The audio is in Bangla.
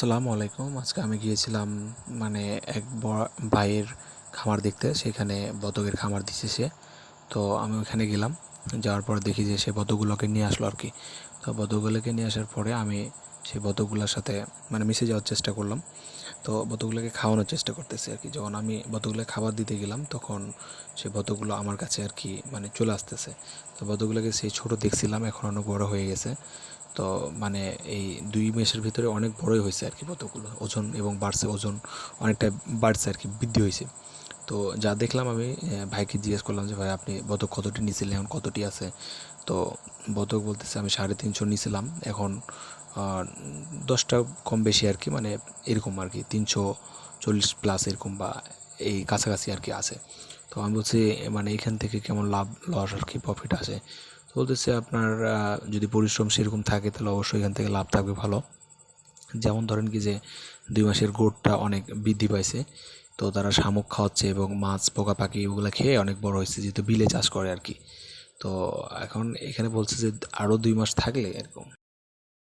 আসসালামু আলাইকুম। আজকে আমি গিয়েছিলাম মানে এক ভাইয়ের খামার দেখতে। সেখানে বতকের খামার দিছে সে। তো আমি ওখানে গেলাম। যাওয়ার পর দেখি যে সে বতকগুলোকে নিয়ে আসলো আর কি। তো বতকগুলোকে নিয়ে আসার পরে আমি সেই বতকগুলোর সাথে মিশে যাওয়ার চেষ্টা করলাম। তো বতকগুলোকে খাওয়ানোর চেষ্টা করতেছি আর কি। যখন আমি বতকগুলোকে খাবার দিতে গেলাম তখন সেই বতকগুলো আমার কাছে আর কি চলে আসতেছে। তো বতকগুলোকে সেই ছোট দেখছিলাম, এখন অনেক বড় হয়ে গেছে। তো এই ২ মাসের ভিতরে অনেক বড়ই হয়েছে আর কি বতকগুলো, ওজন এবং বাড়ছে, ওজন অনেকটা বাড়ছে আর কি, বৃদ্ধি হয়েছে। তো যা দেখলাম আমি ভাইকে জিজ্ঞেস করলাম যে ভাই আপনি বতক কতটি নিয়েছিলেন, এখন কতটি আছে? তো বতক বলতেছে আমি ৩৫০ নিয়েছিলাম, এখন ১০টা কম বেশি আর কি, এরকম আর কি ৩৪০ প্লাস এরকম বা এই কাছাকাছি আর কি আছে। তো আমি বলছি এখান থেকে কেমন লাভ লস আর কি প্রফিট আসে? তো বলতেছে আপনার যদি পরিশ্রম সেরকম থাকে তাহলে অবশ্যই এখান থেকে লাভ থাকবে ভালো। যেমন ধরেন কি যে ২ মাসের গ্রোথটা অনেক বৃদ্ধি পাইছে। তো তারা শামুক খাওয়াচ্ছে এবং মাছ পোকা পাখি ওগুলো খেয়ে অনেক বড় হয়েছে, যেহেতু বিলে চাষ করে আর কি। তো এখন এখানে বলছে যে আরও ২ মাস থাকলে এরকম